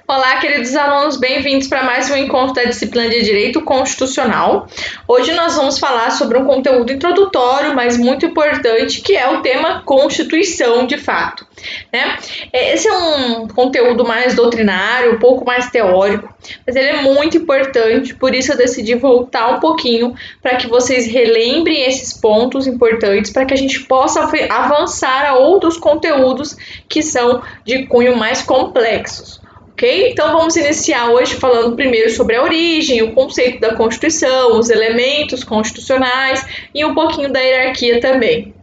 Olá, queridos alunos, bem-vindos para mais um encontro da disciplina de Direito Constitucional. Hoje nós vamos falar sobre um conteúdo introdutório, mas muito importante, que é o tema Constituição, de fato, né? Esse é um conteúdo mais doutrinário, um pouco mais teórico, mas ele é muito importante, por isso eu decidi voltar um pouquinho para que vocês relembrem esses pontos importantes, para que a gente possa avançar a outros conteúdos que são de cunho mais complexos. Ok? Então vamos iniciar hoje falando primeiro sobre a origem, o conceito da Constituição, os elementos constitucionais e um pouquinho da hierarquia também.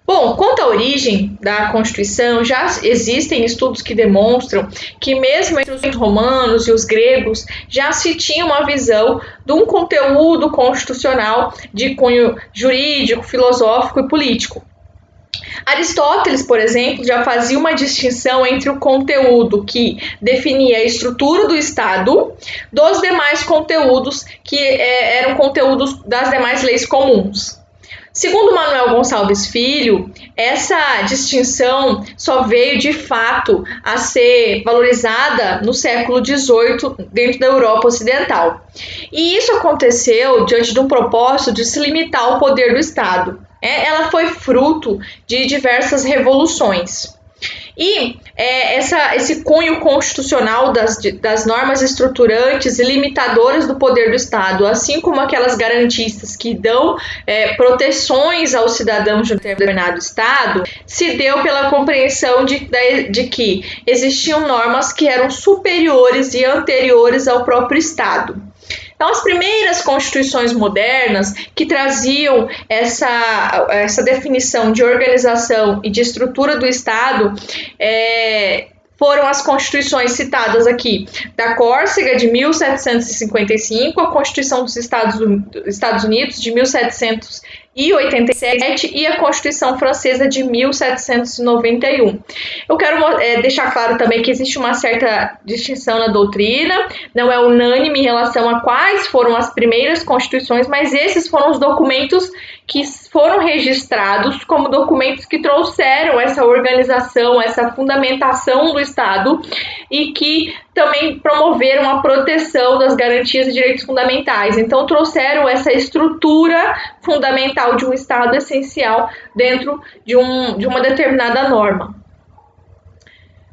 Bom, quanto à origem da Constituição, já existem estudos que demonstram que mesmo entre os romanos e os gregos já se tinha uma visão de um conteúdo constitucional de cunho jurídico, filosófico e político. Aristóteles, por exemplo, já fazia uma distinção entre o conteúdo que definia a estrutura do Estado dos demais conteúdos que eram conteúdos das demais leis comuns. Segundo Manuel Gonçalves Filho, essa distinção só veio de fato a ser valorizada no século XVIII dentro da Europa Ocidental. E isso aconteceu diante de um propósito de se limitar o poder do Estado. Ela foi fruto de diversas revoluções. E esse cunho constitucional das normas estruturantes e limitadoras do poder do Estado, assim como aquelas garantistas que dão proteções aos cidadãos de um determinado Estado, se deu pela compreensão de que existiam normas que eram superiores e anteriores ao próprio Estado. Então, as primeiras constituições modernas que traziam essa definição de organização e de estrutura do Estado foram as constituições citadas aqui da Córcega, de 1755, a Constituição dos Estados Unidos, de 1787, e a Constituição Francesa, de 1791. Eu quero deixar claro também que existe uma certa distinção na doutrina, não é unânime em relação a quais foram as primeiras constituições, mas esses foram os documentos que foram registrados como documentos que trouxeram essa organização, essa fundamentação do Estado e que também promoveram a proteção das garantias e direitos fundamentais. Então, trouxeram essa estrutura fundamental de um Estado essencial dentro de uma determinada norma.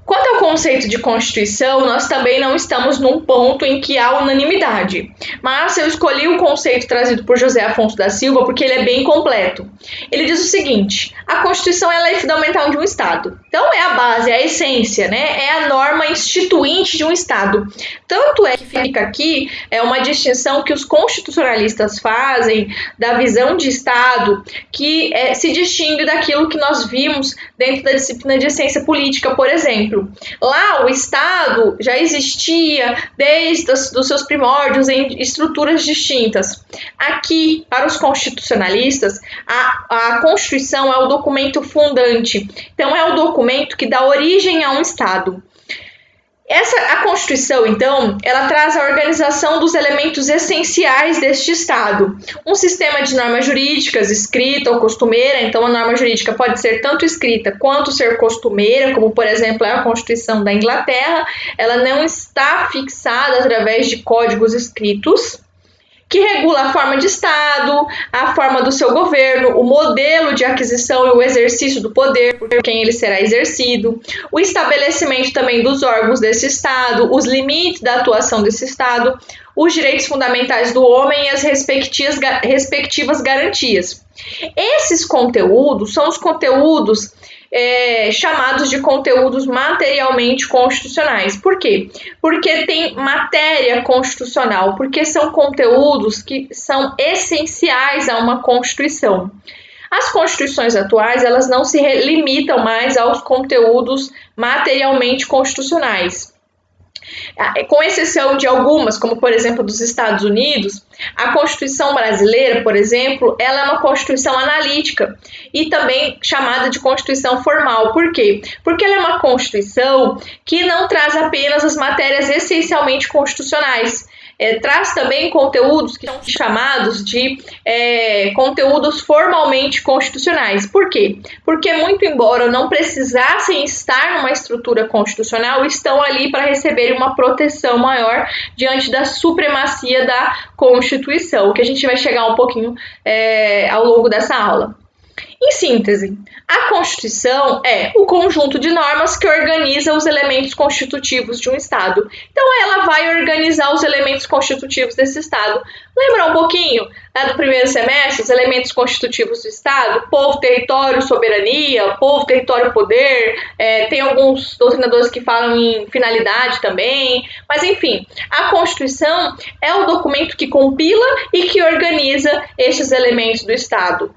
Quanto ao conceito de Constituição, nós também não estamos num ponto em que há unanimidade, mas eu escolhi o conceito trazido por José Afonso da Silva porque ele é bem completo. Ele diz o seguinte: a Constituição é a lei fundamental de um Estado. Então é a base, é a essência, né? É a norma instituinte de um Estado. Tanto é que fica aqui uma distinção que os constitucionalistas fazem da visão de Estado que se distingue daquilo que nós vimos dentro da disciplina de ciência política, por exemplo. Lá o Estado já existia desde os seus primórdios em estruturas distintas. Aqui, para os constitucionalistas, a Constituição é o documento fundante. Então, é o documento que dá origem a um Estado. A Constituição, então, ela traz a organização dos elementos essenciais deste Estado. Um sistema de normas jurídicas, escrita ou costumeira. Então, a norma jurídica pode ser tanto escrita quanto ser costumeira, como, por exemplo, é a Constituição da Inglaterra. Ela não está fixada através de códigos escritos, que regula a forma de Estado, a forma do seu governo, o modelo de aquisição e o exercício do poder, por quem ele será exercido, o estabelecimento também dos órgãos desse Estado, os limites da atuação desse Estado, os direitos fundamentais do homem e as respectivas garantias. Esses conteúdos são os conteúdos chamados de conteúdos materialmente constitucionais. Por quê? Porque tem matéria constitucional, porque são conteúdos que são essenciais a uma Constituição. As constituições atuais, elas não se limitam mais aos conteúdos materialmente constitucionais. Com exceção de algumas, como por exemplo dos Estados Unidos, a Constituição brasileira, por exemplo, ela é uma Constituição analítica e também chamada de Constituição formal. Por quê? Porque ela é uma Constituição que não traz apenas as matérias essencialmente constitucionais. traz também conteúdos que são chamados de conteúdos formalmente constitucionais. Por quê? Porque, muito embora não precisassem estar numa estrutura constitucional, estão ali para receber uma proteção maior diante da supremacia da Constituição, que a gente vai chegar um pouquinho ao longo dessa aula. Em síntese, a Constituição é o conjunto de normas que organiza os elementos constitutivos de um Estado. Então, ela vai organizar os elementos constitutivos desse Estado. Lembra um pouquinho do primeiro semestre, os elementos constitutivos do Estado? Povo, território, soberania, povo, território, poder. Tem alguns doutrinadores que falam em finalidade também. Mas, enfim, a Constituição é o documento que compila e que organiza esses elementos do Estado.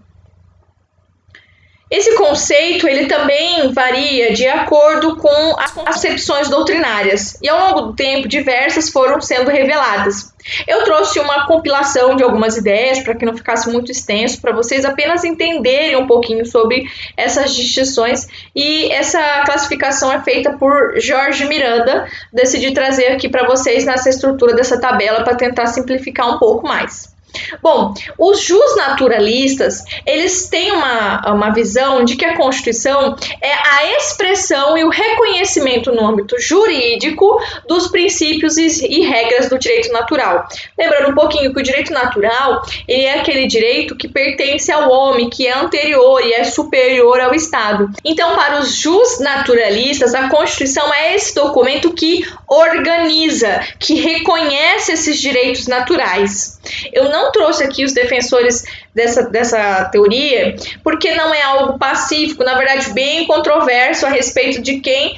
Esse conceito ele também varia de acordo com as concepções doutrinárias e ao longo do tempo diversas foram sendo reveladas. Eu trouxe uma compilação de algumas ideias para que não ficasse muito extenso, para vocês apenas entenderem um pouquinho sobre essas distinções, e essa classificação é feita por Jorge Miranda. Decidi trazer aqui para vocês nessa estrutura dessa tabela para tentar simplificar um pouco mais. Bom, os justnaturalistas, eles têm uma visão de que a Constituição é a expressão e o reconhecimento no âmbito jurídico dos princípios e regras do direito natural. Lembrando um pouquinho que o direito natural, ele é aquele direito que pertence ao homem, que é anterior e é superior ao Estado. Então, para os justnaturalistas, a Constituição é esse documento que organiza, que reconhece esses direitos naturais. Eu não trouxe aqui os defensores dessa teoria, porque não é algo pacífico, na verdade bem controverso a respeito de quem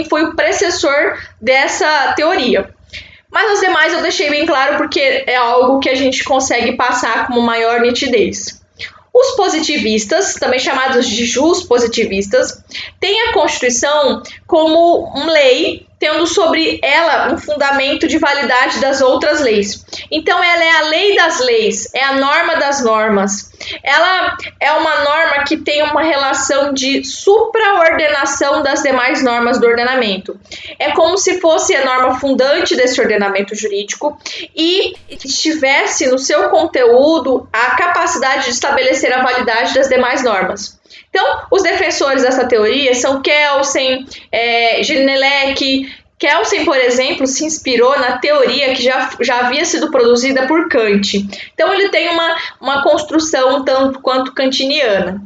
foi o precessor dessa teoria. Mas os demais eu deixei bem claro porque é algo que a gente consegue passar com maior nitidez. Os positivistas, também chamados de juspositivistas, têm a Constituição como lei, tendo sobre ela um fundamento de validade das outras leis. Então, ela é a lei das leis, é a norma das normas. Ela é uma norma que tem uma relação de supraordenação das demais normas do ordenamento. É como se fosse a norma fundante desse ordenamento jurídico e tivesse no seu conteúdo a capacidade de estabelecer a validade das demais normas. Então, os defensores dessa teoria são Kelsen, Genelec. Kelsen, por exemplo, se inspirou na teoria que já havia sido produzida por Kant. Então, ele tem uma construção tanto quanto kantiniana.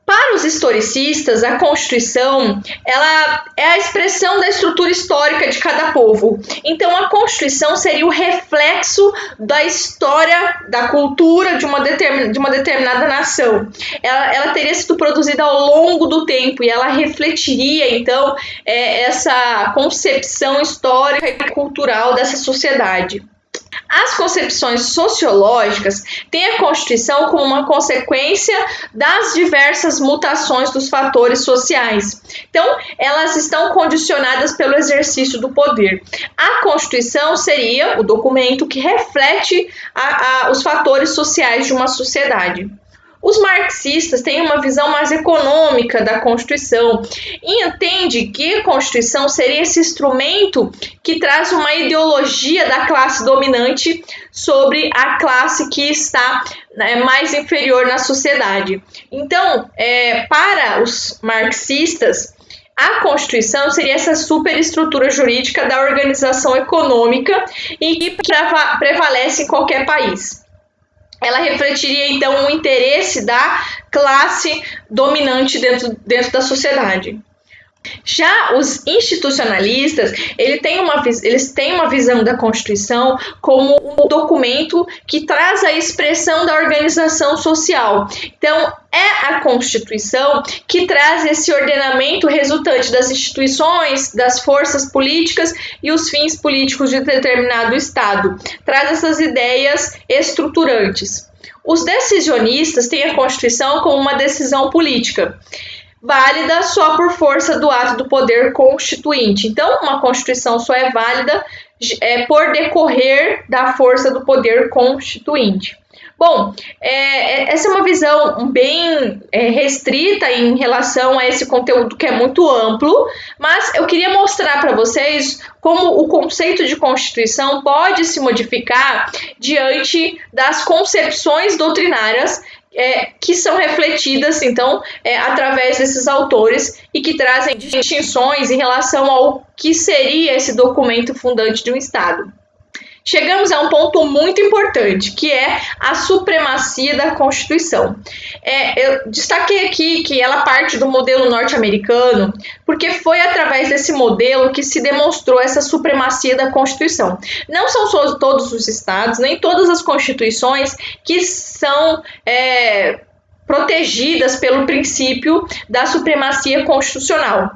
Para os historicistas, a Constituição ela é a expressão da estrutura histórica de cada povo. Então, a Constituição seria o reflexo da história, da cultura de uma determinada nação. Ela teria sido produzida ao longo do tempo e ela refletiria, então, essa concepção histórica e cultural dessa sociedade. As concepções sociológicas têm a Constituição como uma consequência das diversas mutações dos fatores sociais. Então, elas estão condicionadas pelo exercício do poder. A Constituição seria o documento que reflete os fatores sociais de uma sociedade. Os marxistas têm uma visão mais econômica da Constituição e entendem que a Constituição seria esse instrumento que traz uma ideologia da classe dominante sobre a classe que está mais inferior na sociedade. Então, para os marxistas, a Constituição seria essa superestrutura jurídica da organização econômica e que prevalece em qualquer país. Ela refletiria, então, o interesse da classe dominante dentro da sociedade. Já os institucionalistas, eles têm uma visão da Constituição como um documento que traz a expressão da organização social. Então, é a Constituição que traz esse ordenamento resultante das instituições, das forças políticas e os fins políticos de determinado Estado. Traz essas ideias estruturantes. Os decisionistas têm a Constituição como uma decisão política, válida só por força do ato do poder constituinte. Então, uma Constituição só é válida por decorrer da força do poder constituinte. Bom, essa é uma visão bem restrita em relação a esse conteúdo que é muito amplo, mas eu queria mostrar para vocês como o conceito de Constituição pode se modificar diante das concepções doutrinárias que são refletidas, então, através desses autores e que trazem distinções em relação ao que seria esse documento fundante de um Estado. Chegamos a um ponto muito importante, que é a supremacia da Constituição. Eu destaquei aqui que ela parte do modelo norte-americano, porque foi através desse modelo que se demonstrou essa supremacia da Constituição. Não são só todos os estados, nem todas as constituições que são protegidas pelo princípio da supremacia constitucional.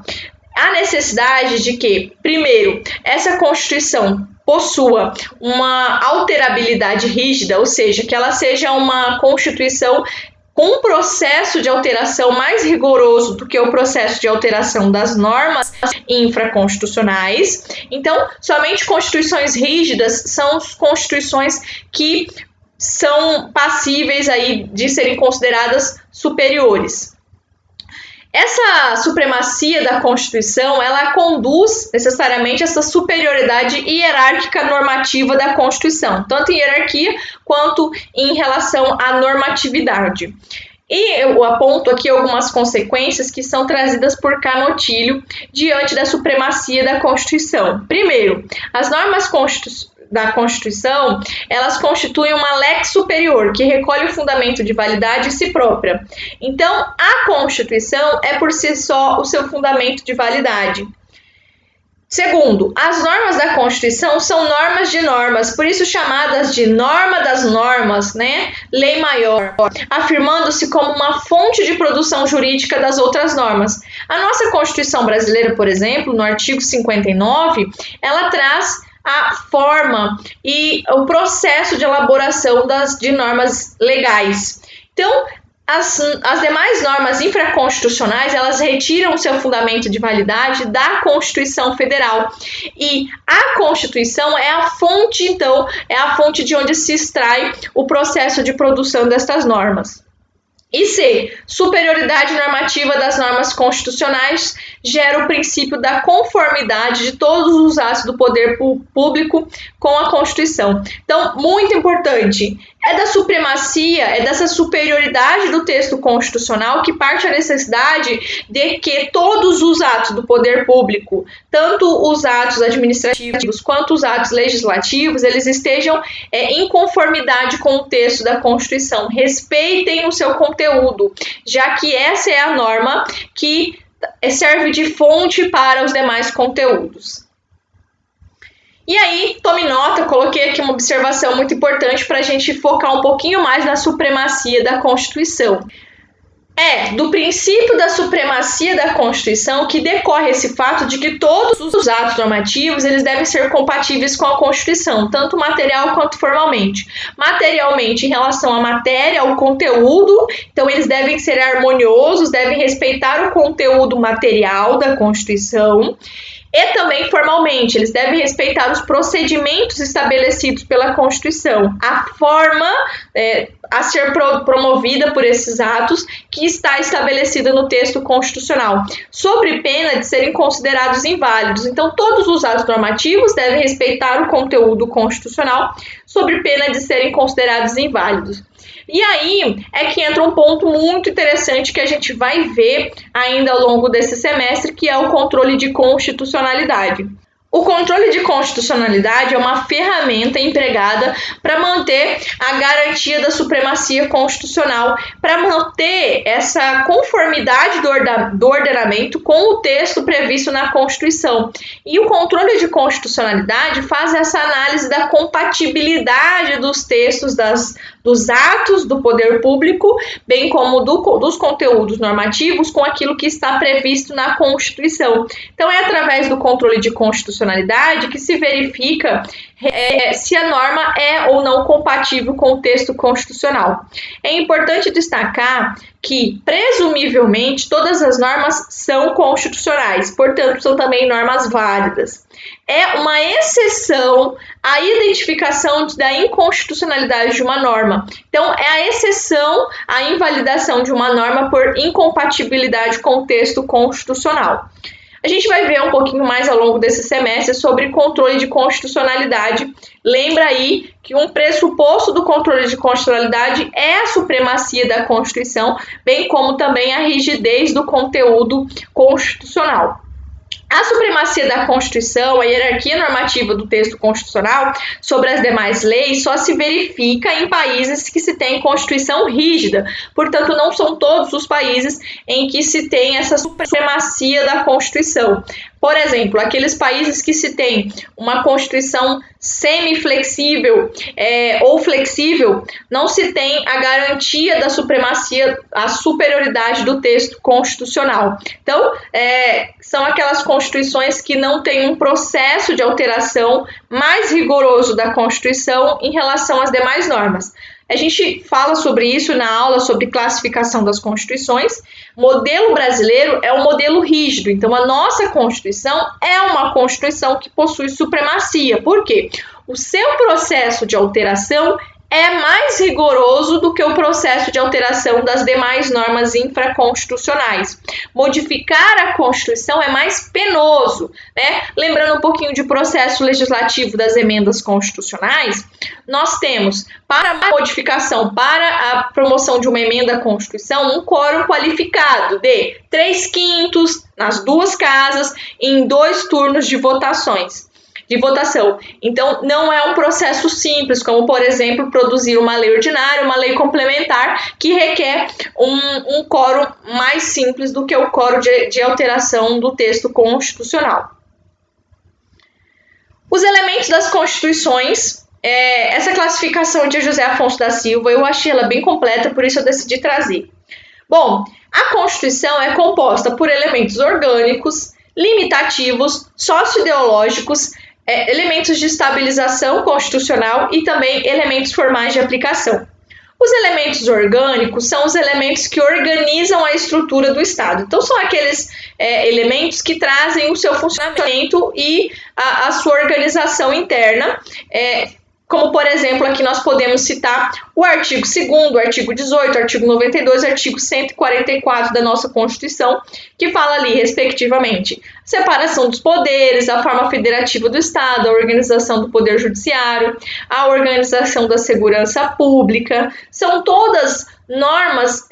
Há necessidade de que, primeiro, essa Constituição possua uma alterabilidade rígida, ou seja, que ela seja uma Constituição com um processo de alteração mais rigoroso do que o processo de alteração das normas infraconstitucionais. Então, somente constituições rígidas são constituições que são passíveis aí de serem consideradas superiores. Essa supremacia da Constituição, ela conduz necessariamente essa superioridade hierárquica normativa da Constituição, tanto em hierarquia quanto em relação à normatividade. E eu aponto aqui algumas consequências que são trazidas por Canutilho diante da supremacia da Constituição. Primeiro, as normas da Constituição, elas constituem uma lex superior, que recolhe o fundamento de validade em si própria. Então, a Constituição é por si só o seu fundamento de validade. Segundo, as normas da Constituição são normas de normas, por isso chamadas de norma das normas, né? Lei maior, afirmando-se como uma fonte de produção jurídica das outras normas. A nossa Constituição brasileira, por exemplo, no artigo 59, ela traz a forma e o processo de elaboração de normas legais. Então, as demais normas infraconstitucionais, elas retiram o seu fundamento de validade da Constituição Federal. E a Constituição é a fonte, então, é a fonte de onde se extrai o processo de produção destas normas. E C, superioridade normativa das normas constitucionais gera o princípio da conformidade de todos os atos do poder público com a Constituição. Então, muito importante, é da supremacia, é dessa superioridade do texto constitucional que parte a necessidade de que todos os atos do poder público, tanto os atos administrativos quanto os atos legislativos, eles estejam em conformidade com o texto da Constituição, respeitem o seu conteúdo, já que essa é a norma que serve de fonte para os demais conteúdos. E aí, tome nota, coloquei aqui uma observação muito importante para a gente focar um pouquinho mais na supremacia da Constituição. É do princípio da supremacia da Constituição que decorre esse fato de que todos os atos normativos eles devem ser compatíveis com a Constituição, tanto material quanto formalmente. Materialmente, em relação à matéria, ao conteúdo, então eles devem ser harmoniosos, devem respeitar o conteúdo material da Constituição. E também formalmente, eles devem respeitar os procedimentos estabelecidos pela Constituição, a forma a ser promovida por esses atos que está estabelecida no texto constitucional, sob pena de serem considerados inválidos. Então, todos os atos normativos devem respeitar o conteúdo constitucional, sob pena de serem considerados inválidos. E aí é que entra um ponto muito interessante que a gente vai ver ainda ao longo desse semestre, que é o controle de constitucionalidade. O controle de constitucionalidade é uma ferramenta empregada para manter a garantia da supremacia constitucional, para manter essa conformidade do ordenamento com o texto previsto na Constituição. E o controle de constitucionalidade faz essa análise da compatibilidade dos textos dos atos do poder público, bem como dos conteúdos normativos com aquilo que está previsto na Constituição. Então, é através do controle de constitucionalidade que se verifica se a norma é ou não compatível com o texto constitucional. É importante destacar que, presumivelmente, todas as normas são constitucionais, portanto, são também normas válidas. É uma exceção a identificação da inconstitucionalidade de uma norma. Então, é a exceção à invalidação de uma norma por incompatibilidade com o texto constitucional. A gente vai ver um pouquinho mais ao longo desse semestre sobre controle de constitucionalidade. Lembra aí que um pressuposto do controle de constitucionalidade é a supremacia da Constituição, bem como também a rigidez do conteúdo constitucional. A supremacia da Constituição, a hierarquia normativa do texto constitucional sobre as demais leis só se verifica em países que se tem Constituição rígida. Portanto, não são todos os países em que se tem essa supremacia da Constituição. Por exemplo, aqueles países que se tem uma Constituição semiflexível ou flexível, não se tem a garantia da supremacia, a superioridade do texto constitucional. Então, são aquelas constituições que não têm um processo de alteração mais rigoroso da Constituição em relação às demais normas. A gente fala sobre isso na aula sobre classificação das constituições. O modelo brasileiro é um modelo rígido, então a nossa Constituição é uma Constituição que possui supremacia. Por quê? O seu processo de alteração é mais rigoroso do que o processo de alteração das demais normas infraconstitucionais. Modificar a Constituição é mais penoso, né? Lembrando um pouquinho de processo legislativo das emendas constitucionais, nós temos, para a modificação, para a promoção de uma emenda à Constituição, um quórum qualificado de 3/5 nas duas casas em 2 turnos de votação. Então, não é um processo simples, como, por exemplo, produzir uma lei ordinária, uma lei complementar, que requer um quórum mais simples do que o quórum de alteração do texto constitucional. Os elementos das constituições, essa classificação de José Afonso da Silva, eu achei ela bem completa, por isso eu decidi trazer. Bom, a Constituição é composta por elementos orgânicos, limitativos, socio-ideológicos, elementos de estabilização constitucional e também elementos formais de aplicação. Os elementos orgânicos são os elementos que organizam a estrutura do Estado. Então, são aqueles elementos que trazem o seu funcionamento e a sua organização interna, como, por exemplo, aqui nós podemos citar o artigo 2º, o artigo 18, o artigo 92 e o artigo 144 da nossa Constituição, que fala ali, respectivamente, separação dos poderes, a forma federativa do Estado, a organização do Poder Judiciário, a organização da segurança pública. São todas normas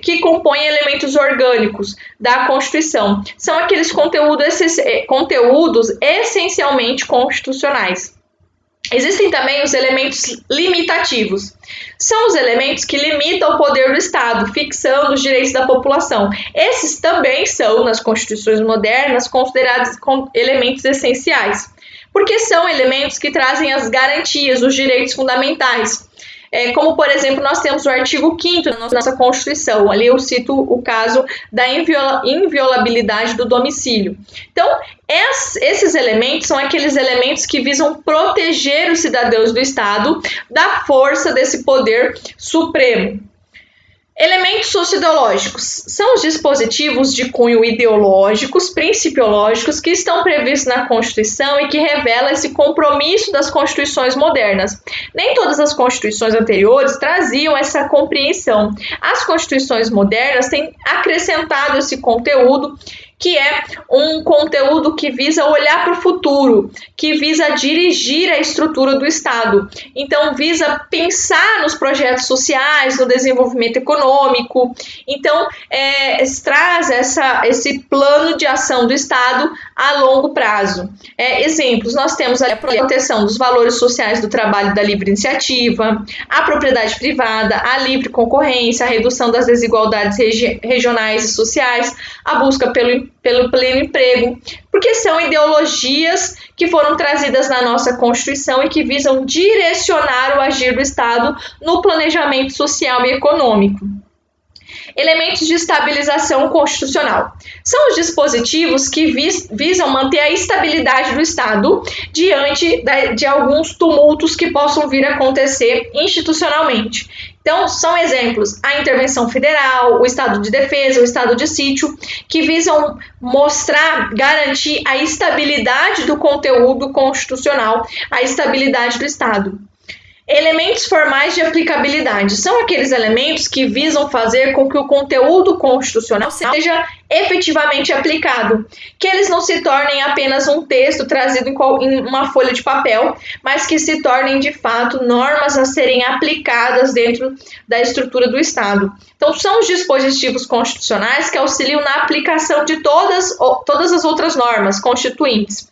que compõem elementos orgânicos da Constituição. São aqueles conteúdos essencialmente constitucionais. Existem também os elementos limitativos. São os elementos que limitam o poder do Estado, fixando os direitos da população. Esses também são, nas constituições modernas, considerados elementos essenciais, porque são elementos que trazem as garantias, os direitos fundamentais. Como, por exemplo, nós temos o artigo 5º da nossa Constituição. Ali eu cito o caso da inviolabilidade do domicílio. Então, esses elementos são aqueles elementos que visam proteger os cidadãos do Estado da força desse poder supremo. Elementos socioideológicos são os dispositivos de cunho ideológicos, principiológicos, que estão previstos na Constituição e que revelam esse compromisso das constituições modernas. Nem todas as constituições anteriores traziam essa compreensão. As constituições modernas têm acrescentado esse conteúdo, que é um conteúdo que visa olhar para o futuro, que visa dirigir a estrutura do Estado. Então, visa pensar nos projetos sociais, no desenvolvimento econômico. Então, traz esse plano de ação do Estado a longo prazo. Exemplos, nós temos a proteção dos valores sociais do trabalho e da livre iniciativa, a propriedade privada, a livre concorrência, a redução das desigualdades regionais e sociais, a busca pelo pleno emprego, porque são ideologias que foram trazidas na nossa Constituição e que visam direcionar o agir do Estado no planejamento social e econômico. Elementos de estabilização constitucional. São os dispositivos que visam manter a estabilidade do Estado diante de alguns tumultos que possam vir a acontecer institucionalmente. Então, são exemplos a intervenção federal, o estado de defesa, o estado de sítio, que visam mostrar, garantir a estabilidade do conteúdo constitucional, a estabilidade do Estado. Elementos formais de aplicabilidade são aqueles elementos que visam fazer com que o conteúdo constitucional seja efetivamente aplicado, que eles não se tornem apenas um texto trazido em uma folha de papel, mas que se tornem de fato normas a serem aplicadas dentro da estrutura do Estado. Então, são os dispositivos constitucionais que auxiliam na aplicação de todas as outras normas constituintes.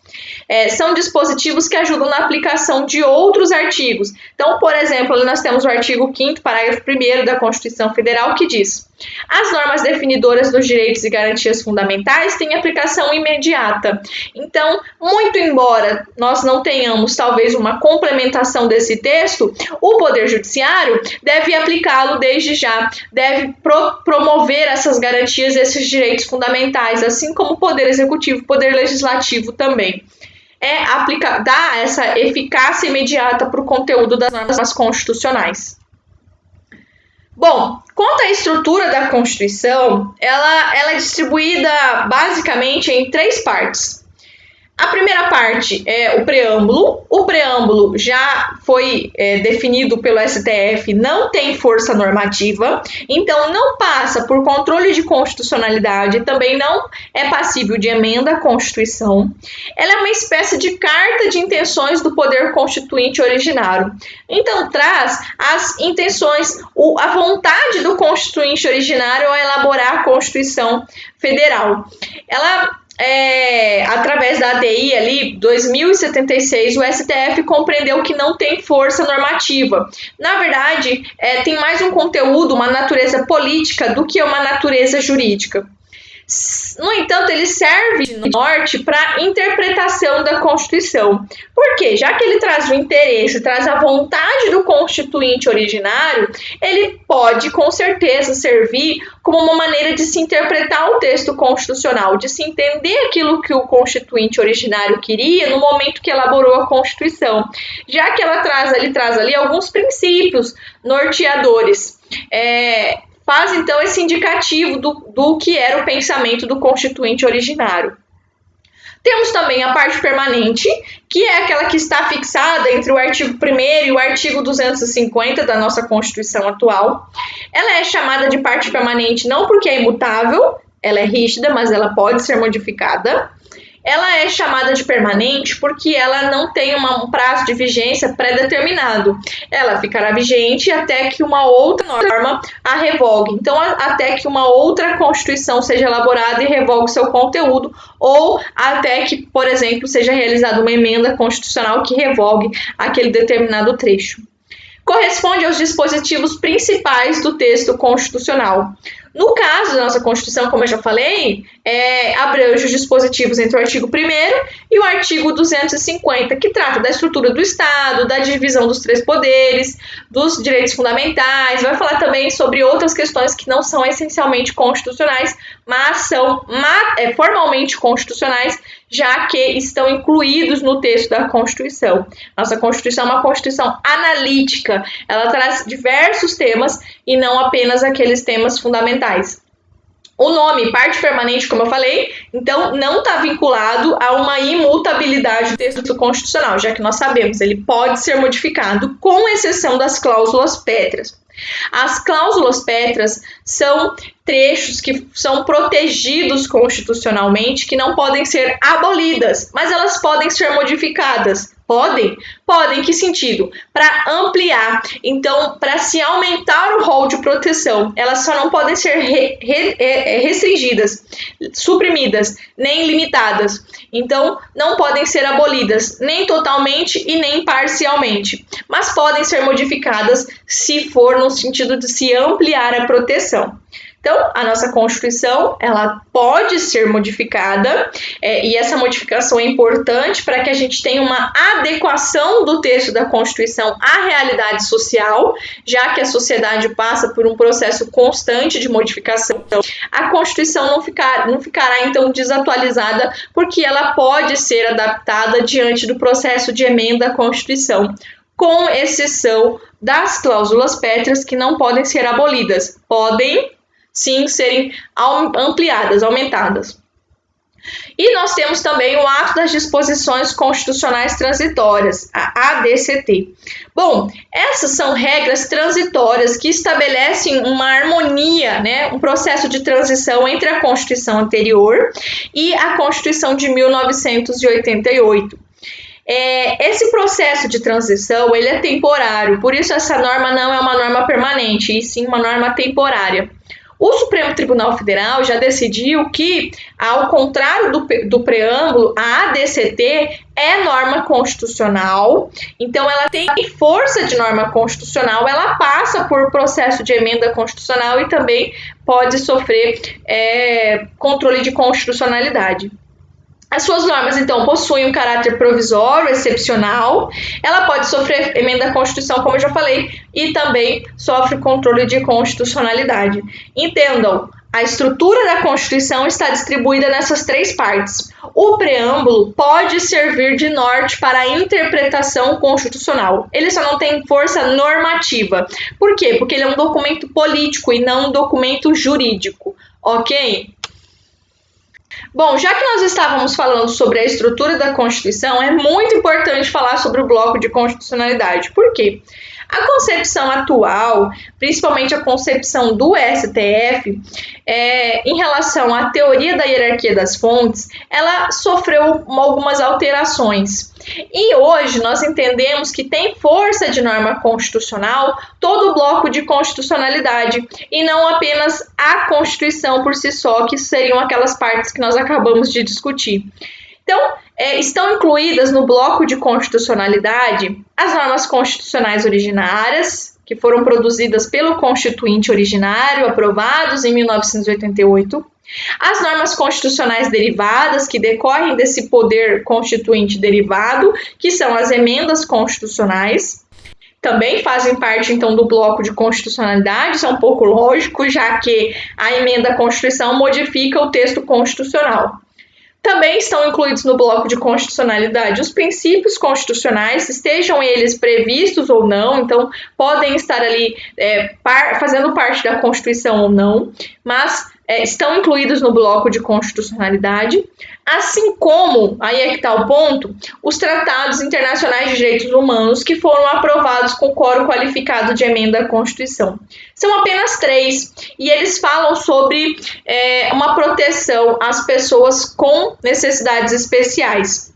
São dispositivos que ajudam na aplicação de outros artigos. Então, por exemplo, nós temos o artigo 5º, parágrafo 1º da Constituição Federal, que diz: as normas definidoras dos direitos e garantias fundamentais têm aplicação imediata. Então, muito embora nós não tenhamos, talvez, uma complementação desse texto, o Poder Judiciário deve aplicá-lo desde já, deve promover essas garantias, esses direitos fundamentais, assim como o Poder Executivo, o Poder Legislativo também. Dá essa eficácia imediata para o conteúdo das normas constitucionais. Bom, quanto à estrutura da Constituição, ela é distribuída basicamente em 3 partes. A primeira parte é o preâmbulo. O preâmbulo já foi definido pelo STF, não tem força normativa, então não passa por controle de constitucionalidade, também não é passível de emenda à Constituição. Ela é uma espécie de carta de intenções do poder constituinte originário. Então traz as intenções, a vontade do constituinte originário ao elaborar a Constituição Federal. Através da ADI ali, 2076, o STF compreendeu que não tem força normativa. Na verdade, tem mais um conteúdo, uma natureza política do que uma natureza jurídica. No entanto, ele serve de norte para a interpretação da Constituição. Por quê? Já que ele traz o interesse, traz a vontade do constituinte originário, ele pode, com certeza, servir como uma maneira de se interpretar o texto constitucional, de se entender aquilo que o constituinte originário queria no momento que elaborou a Constituição. Já que ele traz ali alguns princípios norteadores. Faz, então, esse indicativo do que era o pensamento do constituinte originário. Temos também a parte permanente, que é aquela que está fixada entre o artigo 1º e o artigo 250 da nossa Constituição atual. Ela é chamada de parte permanente não porque é imutável, ela é rígida, mas ela pode ser modificada. Ela é chamada de permanente porque ela não tem um prazo de vigência pré-determinado. Ela ficará vigente até que uma outra norma a revogue. Então, até que uma outra Constituição seja elaborada e revogue seu conteúdo, ou até que, por exemplo, seja realizada uma emenda constitucional que revogue aquele determinado trecho. Corresponde aos dispositivos principais do texto constitucional. No caso da nossa Constituição, como eu já falei, abrange os dispositivos entre o artigo 1º e o artigo 250, que trata da estrutura do Estado, da divisão dos 3 poderes, dos direitos fundamentais. Vai falar também sobre outras questões que não são essencialmente constitucionais, mas são formalmente constitucionais, já que estão incluídos no texto da Constituição. Nossa Constituição é uma Constituição analítica, ela traz diversos temas e não apenas aqueles temas fundamentais. O nome parte permanente, como eu falei, então não está vinculado a uma imutabilidade do texto constitucional, já que nós sabemos, ele pode ser modificado, com exceção das cláusulas pétreas. As cláusulas pétreas são trechos que são protegidos constitucionalmente, que não podem ser abolidas, mas elas podem ser modificadas. Podem? Podem, em que sentido? Para ampliar, então, para se aumentar o rol de proteção, elas só não podem ser restringidas, suprimidas, nem limitadas. Então, não podem ser abolidas, nem totalmente e nem parcialmente, mas podem ser modificadas se for no sentido de se ampliar a proteção. Então, a nossa Constituição, ela pode ser modificada e essa modificação é importante para que a gente tenha uma adequação do texto da Constituição à realidade social, já que a sociedade passa por um processo constante de modificação. Então, a Constituição não ficará, então, desatualizada, porque ela pode ser adaptada diante do processo de emenda à Constituição. com exceção das cláusulas pétreas que não podem ser abolidas, podem sim serem ampliadas, aumentadas. E nós temos também o Ato das Disposições Constitucionais Transitórias, a ADCT. Bom, essas são regras transitórias que estabelecem uma harmonia, né, um processo de transição entre a Constituição anterior e a Constituição de 1988. Esse processo de transição ele é temporário, por isso essa norma não é uma norma permanente, e sim uma norma temporária. O Supremo Tribunal Federal já decidiu que, ao contrário do preâmbulo, a ADCT é norma constitucional, então ela tem força de norma constitucional, ela passa por processo de emenda constitucional e também pode sofrer controle de constitucionalidade. As suas normas, então, possuem um caráter provisório, excepcional, ela pode sofrer emenda à Constituição, como eu já falei, e também sofre controle de constitucionalidade. Entendam, a estrutura da Constituição está distribuída nessas três partes. O preâmbulo pode servir de norte para a interpretação constitucional. Ele só não tem força normativa. Por quê? Porque ele é um documento político e não um documento jurídico, ok? Bom, já que nós estávamos falando sobre a estrutura da Constituição, é muito importante falar sobre o bloco de constitucionalidade. Por quê? A concepção atual, principalmente a concepção do STF, em relação à teoria da hierarquia das fontes, ela sofreu algumas alterações. E hoje nós entendemos que tem força de norma constitucional todo o bloco de constitucionalidade e não apenas a Constituição por si só, que seriam aquelas partes que nós acabamos de discutir. Então, estão incluídas no bloco de constitucionalidade as normas constitucionais originárias, que foram produzidas pelo Constituinte originário, aprovados em 1988, as normas constitucionais derivadas, que decorrem desse poder constituinte derivado, que são as emendas constitucionais, também fazem parte, então, do bloco de constitucionalidade, isso é um pouco lógico, já que a emenda à Constituição modifica o texto constitucional. Também estão incluídos no bloco de constitucionalidade os princípios constitucionais, estejam eles previstos ou não, então podem estar ali fazendo parte da Constituição ou não, mas estão incluídos no bloco de constitucionalidade, assim como, aí é que está o ponto, os tratados internacionais de direitos humanos que foram aprovados com quórum qualificado de emenda à Constituição. São apenas 3 e eles falam sobre uma proteção às pessoas com necessidades especiais.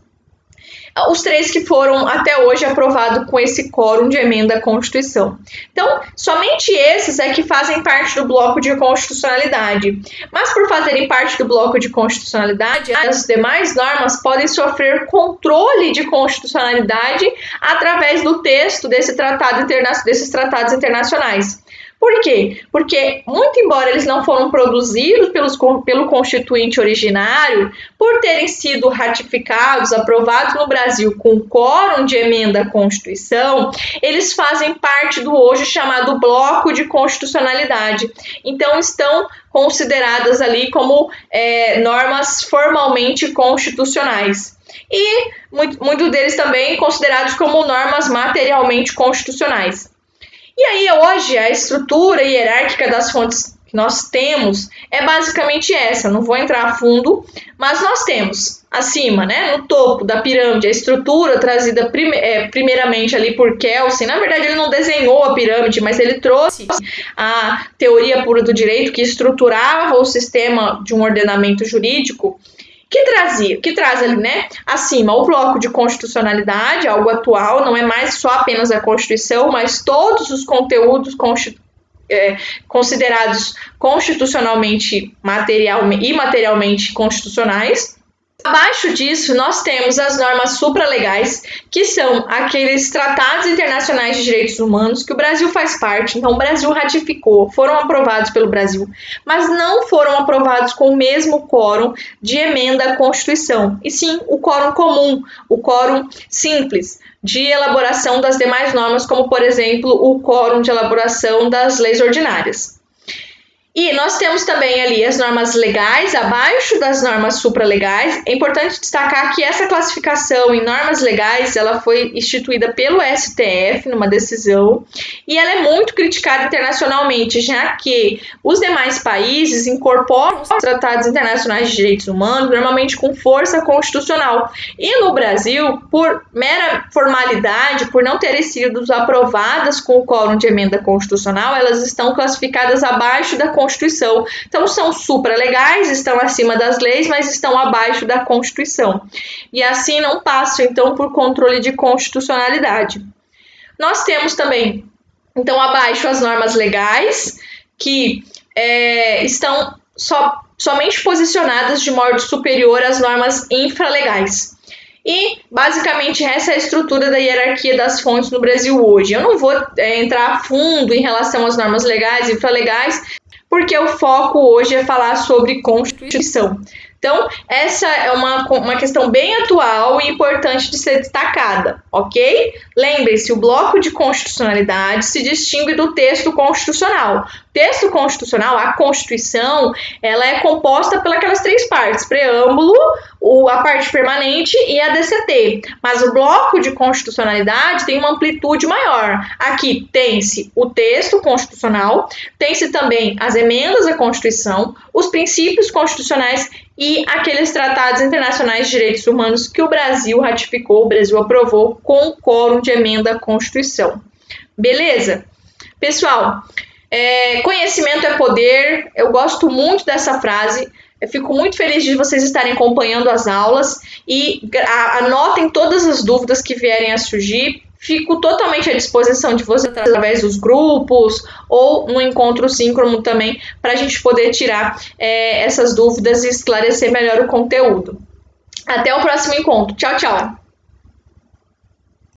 Os 3 que foram até hoje aprovados com esse quórum de emenda à Constituição. Então, somente esses é que fazem parte do bloco de constitucionalidade. Mas por fazerem parte do bloco de constitucionalidade, as demais normas podem sofrer controle de constitucionalidade através do texto desses tratados internacionais. Por quê? Porque, muito embora eles não foram produzidos pelo Constituinte originário, por terem sido ratificados, aprovados no Brasil com quórum de emenda à Constituição, eles fazem parte do hoje chamado bloco de constitucionalidade. Então, estão consideradas ali como normas formalmente constitucionais. E muitos deles também considerados como normas materialmente constitucionais. E aí, hoje, a estrutura hierárquica das fontes que nós temos é basicamente essa. Não vou entrar a fundo, mas nós temos acima, né, no topo da pirâmide, a estrutura trazida primeiramente ali por Kelsen. Na verdade, ele não desenhou a pirâmide, mas ele trouxe a teoria pura do direito que estruturava o sistema de um ordenamento jurídico, que traz ali, né, acima o bloco de constitucionalidade, algo atual, não é mais só apenas a Constituição, mas todos os conteúdos considerados constitucionalmente e materialmente constitucionais. Abaixo disso, nós temos as normas supralegais, que são aqueles tratados internacionais de direitos humanos que o Brasil faz parte. Então, o Brasil ratificou, foram aprovados pelo Brasil, mas não foram aprovados com o mesmo quórum de emenda à Constituição, e sim o quórum comum, o quórum simples de elaboração das demais normas, como, por exemplo, o quórum de elaboração das leis ordinárias. E nós temos também ali as normas legais abaixo das normas supralegais. É importante destacar que essa classificação em normas legais, ela foi instituída pelo STF numa decisão e ela é muito criticada internacionalmente, já que os demais países incorporam os tratados internacionais de direitos humanos normalmente com força constitucional. E no Brasil, por mera formalidade, por não terem sido aprovadas com o quórum de emenda constitucional, elas estão classificadas abaixo da Constituição. Então, são supralegais, estão acima das leis, mas estão abaixo da Constituição. E assim não passam, então, por controle de constitucionalidade. Nós temos também, então, abaixo as normas legais, que estão somente posicionadas de modo superior às normas infralegais. E, basicamente, essa é a estrutura da hierarquia das fontes no Brasil hoje. Eu não vou entrar a fundo em relação às normas legais e infralegais, porque o foco hoje é falar sobre Constituição. Então, essa é uma questão bem atual e importante de ser destacada, ok? Lembre-se, o bloco de constitucionalidade se distingue do texto constitucional. O texto constitucional, a Constituição, ela é composta pelas três partes, preâmbulo, a parte permanente e a DCT. Mas o bloco de constitucionalidade tem uma amplitude maior. Aqui tem-se o texto constitucional, tem-se também as emendas à Constituição, os princípios constitucionais e aqueles tratados internacionais de direitos humanos que o Brasil ratificou, o Brasil aprovou com o quórum de emenda à Constituição. Beleza? Pessoal, conhecimento é poder, eu gosto muito dessa frase, eu fico muito feliz de vocês estarem acompanhando as aulas e anotem todas as dúvidas que vierem a surgir. Fico totalmente à disposição de vocês através dos grupos ou no encontro síncrono também, para a gente poder tirar essas dúvidas e esclarecer melhor o conteúdo. Até o próximo encontro. Tchau, tchau!